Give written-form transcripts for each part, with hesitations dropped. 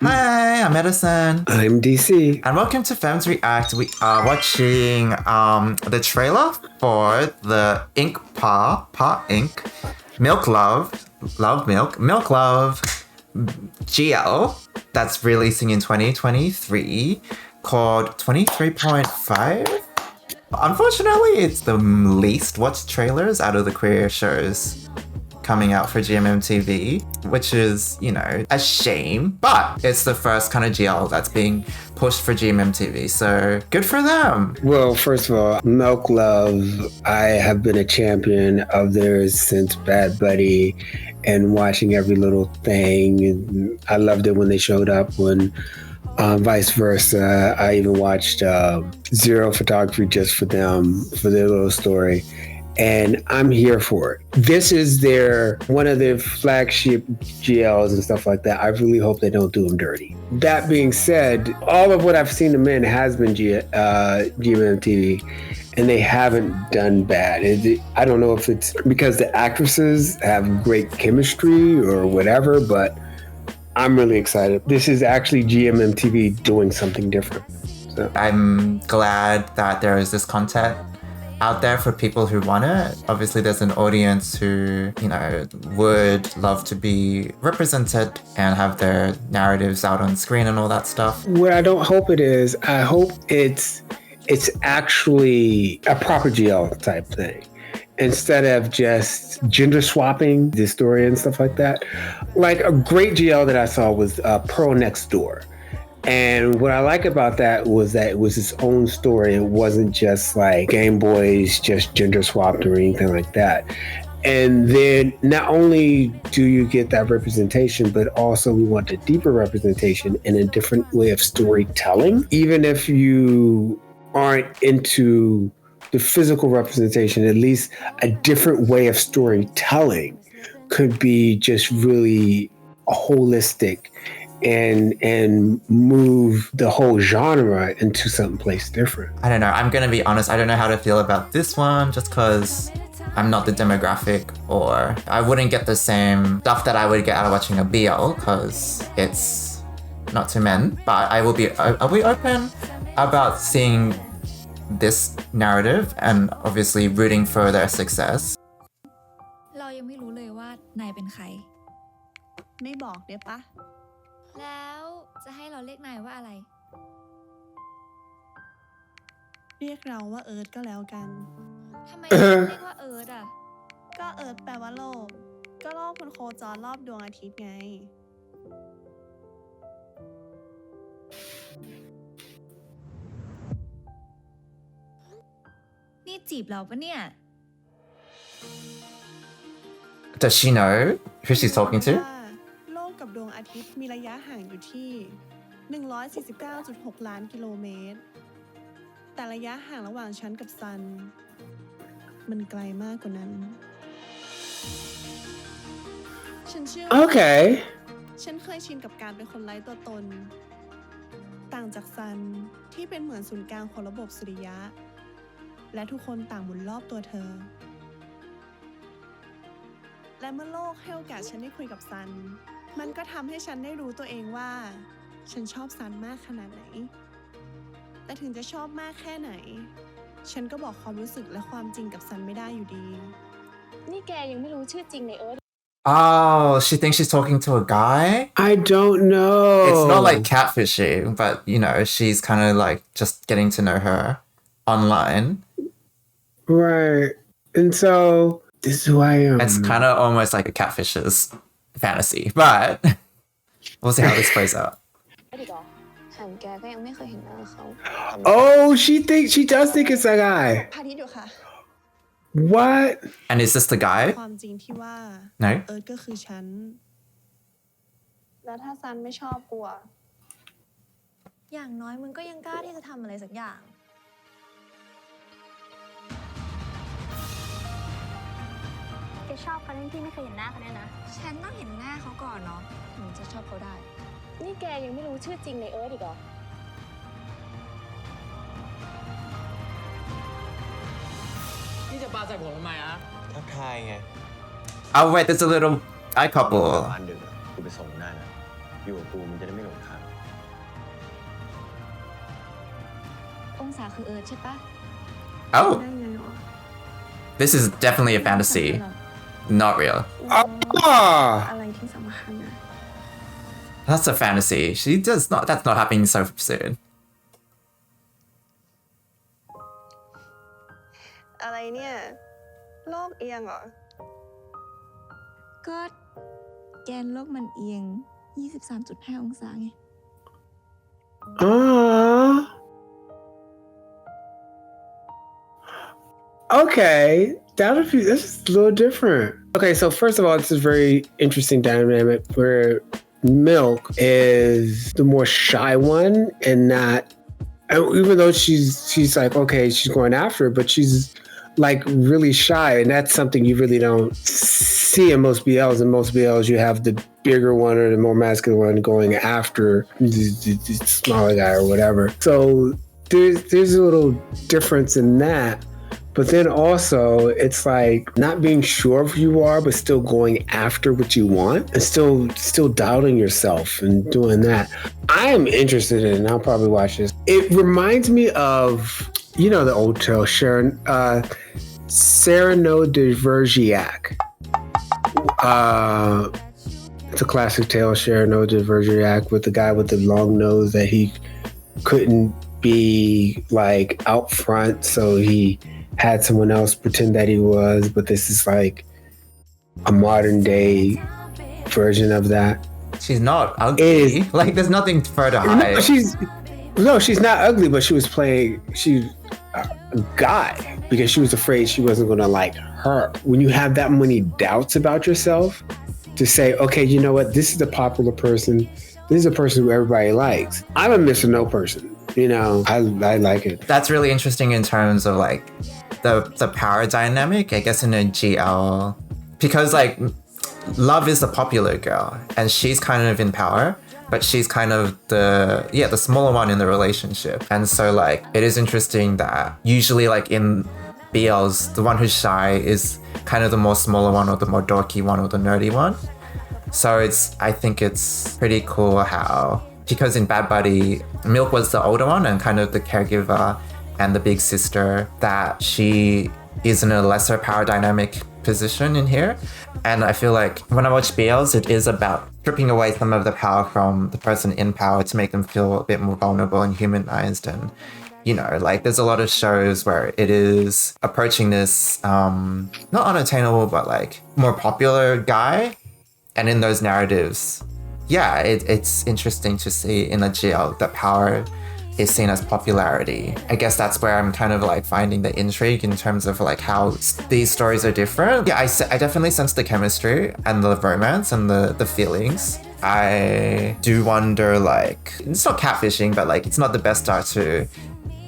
Hi, I'm Edison. I'm DC. And welcome to Femmes React. We are watching the trailer for the Pa Inc. MilkLove, MilkLove GL that's releasing in 2023 called 23.5. Unfortunately, it's the least watched trailers out of the queer shows coming out for Gmmtv, which is, you know, a shame, but it's the first kind of GL that's being pushed for Gmmtv, so good for them. Well, first of all, MilkLove, I have been a champion of theirs since Bad Buddy and watching every little thing. And I loved it when they showed up, when vice versa. I even watched Zero Photography just for them, for their little story. And I'm here for it. This is one of their flagship GLs and stuff like that. I really hope they don't do them dirty. That being said, all of what I've seen them in has been Gmmtv, and they haven't done bad. I don't know if it's because the actresses have great chemistry or whatever, but I'm really excited. This is actually Gmmtv doing something different. So I'm glad that there is this content out there for people who want it. Obviously, there's an audience who, you know, would love to be represented and have their narratives out on screen and all that stuff. What I don't hope it is, I hope it's actually a proper GL type thing, instead of just gender swapping the story and stuff like that. Like a great GL that I saw was Pearl Next Door. And what I like about that was it was its own story. It wasn't just like Game Boys just gender swapped or anything like that. And then not only do you get that representation, but also we want a deeper representation and a different way of storytelling. Even if you aren't into the physical representation, at least a different way of storytelling could be just really holistic and move the whole genre into someplace different. I don't know. I'm going to be honest. I don't know how to feel about this one just because I'm not the demographic, or I wouldn't get the same stuff that I would get out of watching a BL because it's not to men. But I will be open about seeing this narrative and obviously rooting for their success. เรายังไม่รู้เลยว่านายเป็นใครไม่บอกได้ปะแล้วจะให้เราเรียกนายว่าอะไรเรียกเราว่าเอิร์ธก็แล้วกันทำไมเรียกว่าเอิร์ธอ่ะก็เอิร์ธแปลว่าโลกก็โลกมันโคจรรอบดวงอาทิตย์ไงนี่จีบเราปะเนี่ย Does she know who she's talking to? โลกกับดวงอาทิตย์มีระยะห่างอยู่ที่ 149.6 ล้านกิโลเมตรแต่ระยะห่างระหว่างฉันกับซันมันไกลมากกว่านั้นฉันเชื่อ Okay. ฉันเคยชินกับการเป็นคนไร้ตัวตนต่างจากซันที่เป็นเหมือนศูนย์กลางของระบบสุริยะและทุกคนต่างหมุนรอบตัวเธอและเมื่อโลกให้โอกาสฉันได้คุยกับซันมันก็ทำให้ฉันได้รู้ตัวเองว่าฉันชอบซันมากขนาดไหนแต่ถึงจะชอบมากแค่ไหนฉันก็บอกความรู้สึกและความจริงกับซันไม่ได้อยู่ดีนี่แกยังไม่รู้ชื่อจริงในเอิร์ธ Oh, she thinks she's talking to a guy? I don't know. It's not like catfishing, but, you know, she's kind of like just getting to know her online. Right. And so this is who I am. It's kind of almost like a catfish's fantasy, but we'll see how this plays out. Oh, she does think it's a guy. พาทิตย์อยู่ค่ะ What? And is this the guy? ความจริงที่ว่า No? เอิร์ธก็คือฉันแล้วถ้าซันไม่ชอบกูอะอย่างน้อยมึงก็ยังกล้าที่จะทำอะไรสักอย่างแกชอบเขาที่ไม่เคยเห็นหน้าเขาเนี่ยนะฉันต้องเห็นหน้าเขาก่อนเนาะถึงจะชอบเขาได้นี่แกยังไม่รู้ชื่อจริงในเอิร์ธอีกเหรอนี่จะปาใส่ผมทำไมอะทักทายไง Oh, wait, there's a little eye couple. บ้านดึกอะกูไปส่งได้นะอยู่กับกูมันจะได้ไม่หลงทาง องศาคือเอิร์ธใช่ปะ Oh, ได้ไงหรอ this is definitely a fantasy, not real. อ๋อ อะไรที่สำคัญอะ That's a fantasy. That's not happening so soon. อะไรเนี่ย โลกเอียงเหรอ ก็แกนโลกมันเอียง 23.5 องศาไง Okay, this is a little different. Okay, so first of all, it's a very interesting dynamic where Milk is the more shy one, and not even though she's like, okay, she's going after it, but she's like really shy, and that's something you really don't see in most BLs. In most BLs, you have the bigger one or the more masculine one going after the smaller guy or whatever. So there's a little difference in that. But then also, it's like not being sure of who you are, but still going after what you want and still doubting yourself and doing that. I am interested in it, and I'll probably watch this. It reminds me of, you know, the old tale, Cyrano de Bergerac. It's a classic tale, Cyrano de Bergerac, with the guy with the long nose that he couldn't be like out front, so he had someone else pretend that he was, but this is like a modern day version of that. She's not ugly. Like, there's nothing further hide. She's not ugly, but she's a guy because she was afraid she wasn't gonna like her. When you have that many doubts about yourself, to say, okay, you know what, this is a popular person, this is a person who everybody likes. I'm a Mr. No person. You know, I like it. That's really interesting in terms of like the power dynamic, I guess, in a GL, because like Love is the popular girl and she's kind of in power, but she's kind of the smaller one in the relationship. And so like it is interesting that usually like in BLs, the one who's shy is kind of the more smaller one or the more dorky one or the nerdy one. So I think it's pretty cool how, because in Bad Buddy, Milk was the older one and kind of the caregiver and the big sister, that she is in a lesser power dynamic position in here. And I feel like when I watch BLs, it is about stripping away some of the power from the person in power to make them feel a bit more vulnerable and humanized. And, you know, like there's a lot of shows where it is approaching this, not unattainable, but like more popular guy. And in those narratives, yeah, it's interesting to see in a GL that power is seen as popularity. I guess that's where I'm kind of like finding the intrigue in terms of like how these stories are different. Yeah, I definitely sense the chemistry and the romance and the feelings. I do wonder, like, it's not catfishing, but like it's not the best start to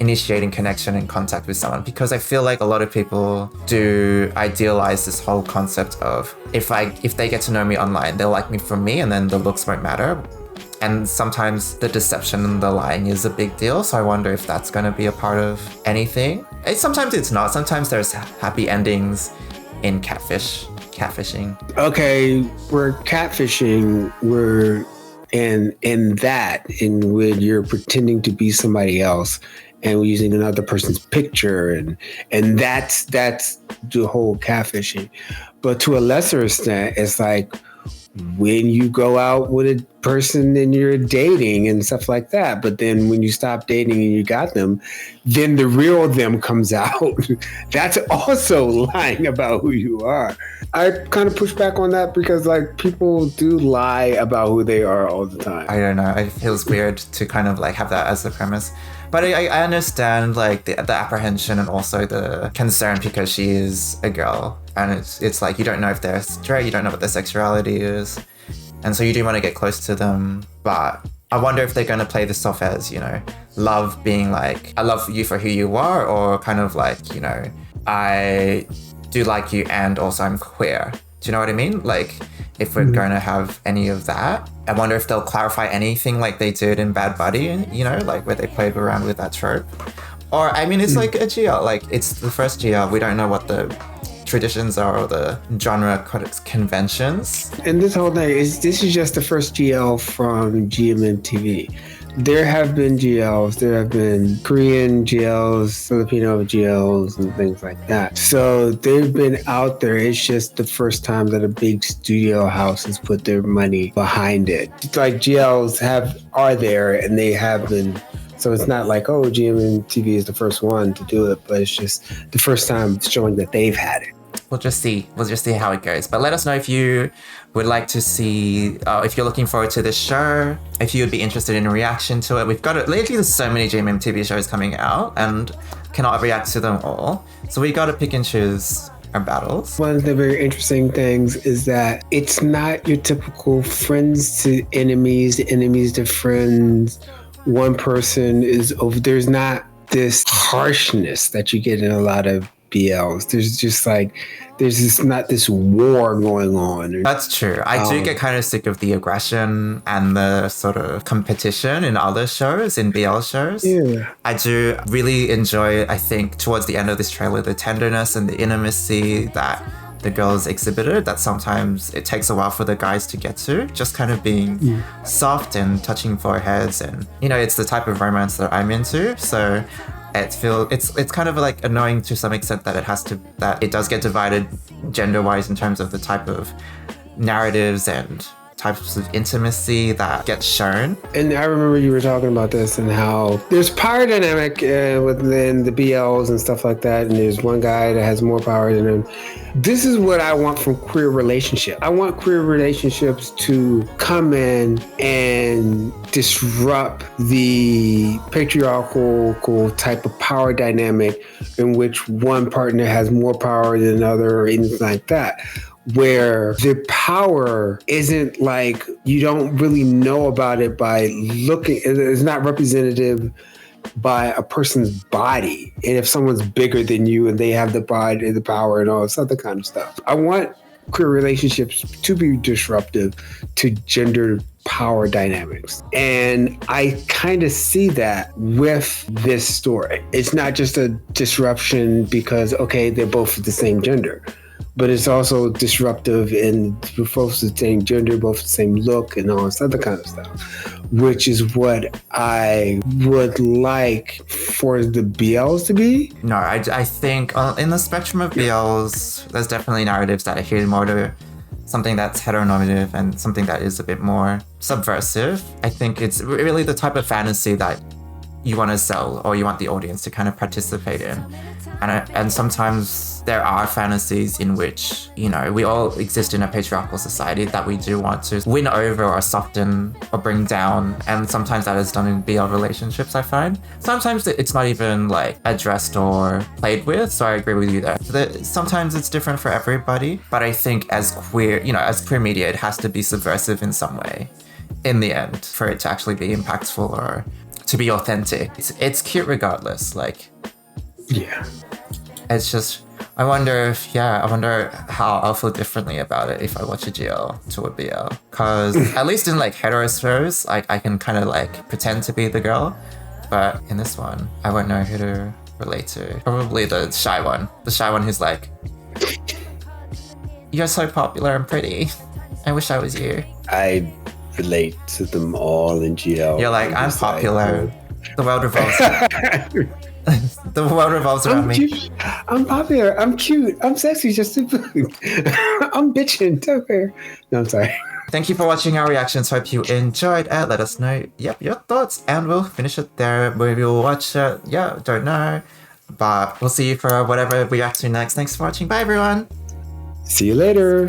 initiating connection and contact with someone, because I feel like a lot of people do idealize this whole concept of if they get to know me online, they'll like me for me and then the looks won't matter. And sometimes the deception and the lying is a big deal. So I wonder if that's going to be a part of anything. Sometimes it's not. Sometimes there's happy endings in catfishing. Okay, we're catfishing. We're in when you're pretending to be somebody else and we're using another person's picture, and that's the whole catfishing. But to a lesser extent, it's like when you go out with a person and you're dating and stuff like that, but then when you stop dating and you got them, then the real them comes out. That's also lying about who you are. I kind of push back on that because like people do lie about who they are all the time. I don't know. It feels weird to kind of like have that as the premise. But I understand like the apprehension and also the concern because she is a girl. And it's like you don't know if they're straight, you don't know what their sexuality is. And so you do want to get close to them. But I wonder if they're going to play this off as, you know, love being like, I love you for who you are, or kind of like, you know, I do like you and also I'm queer. Do you know what I mean? Like, if we're going to have any of that, I wonder if they'll clarify anything like they did in Bad Buddy, you know, like where they played around with that trope. Or, I mean, it's like a GL, like it's the first GL. We don't know what the traditions or the genre conventions. And this whole thing this is just the first GL from Gmmtv. There have been GLs, there have been Korean GLs, Filipino GLs, and things like that. So they've been out there. It's just the first time that a big studio house has put their money behind it. It's like GLs are there and they have been. So it's not like, oh, Gmmtv is the first one to do it, but it's just the first time showing that they've had it. We'll just see how it goes. But let us know if you would like to see, if you're looking forward to this show, if you would be interested in a reaction to it. We've got it. Lately, there's so many Gmmtv shows coming out and cannot react to them all. So we got to pick and choose our battles. One of the very interesting things is that it's not your typical friends to enemies, enemies to friends. One person is over. There's not this harshness that you get in a lot of BLs. There's not this war going on. That's true. I do get kind of sick of the aggression and the sort of competition in other shows, in BL shows. Yeah. I do really enjoy, I think, towards the end of this trailer, the tenderness and the intimacy that the girls exhibited, that sometimes it takes a while for the guys to get to, just kind of being soft and touching foreheads. And, it's the type of romance that I'm into. So it's kind of like annoying to some extent that it does get divided gender-wise in terms of the type of narratives and types of intimacy that gets shown. And I remember you were talking about this and how there's power dynamic within the BLs and stuff like that, and there's one guy that has more power than him. This is what I want from queer relationships. I want queer relationships to come in and disrupt the patriarchal type of power dynamic in which one partner has more power than another or anything like that, where the power isn't like, you don't really know about it by looking, it's not representative by a person's body. And if someone's bigger than you and they have the body, the power and all this other kind of stuff. I want queer relationships to be disruptive to gender power dynamics. And I kind of see that with this story. It's not just a disruption because, okay, they're both the same gender, but it's also disruptive in both the same gender, both the same look and all this other kind of stuff, which is what I would like for the BLs to be. No, I think in the spectrum of BLs, there's definitely narratives that adhere more to something that's heteronormative and something that is a bit more subversive. I think it's really the type of fantasy that you want to sell or you want the audience to kind of participate in. And sometimes there are fantasies in which, we all exist in a patriarchal society that we do want to win over or soften or bring down. And sometimes that is done in BL relationships, I find. Sometimes it's not even like addressed or played with. So I agree with you there. Sometimes it's different for everybody. But I think as queer media, it has to be subversive in some way in the end for it to actually be impactful or to be authentic. It's cute regardless. Yeah. It's just, I wonder how I'll feel differently about it if I watch a GL to a BL. Because at least in hetero shows, I can kind of pretend to be the girl. But in this one, I won't know who to relate to. Probably the shy one. The shy one who's like, you're so popular and pretty. I wish I was you. I relate to them all in GL. You're like, I'm popular. The world revolves. The world revolves around me. Cute. I'm popular. I'm cute. I'm sexy. Just I'm bitching. Okay. No, I'm sorry. Thank you for watching our reactions. Hope you enjoyed it. Let us know your thoughts, and we'll finish it there. Maybe we'll watch it. Yeah, don't know. But we'll see you for whatever we react to next. Thanks for watching. Bye, everyone. See you later.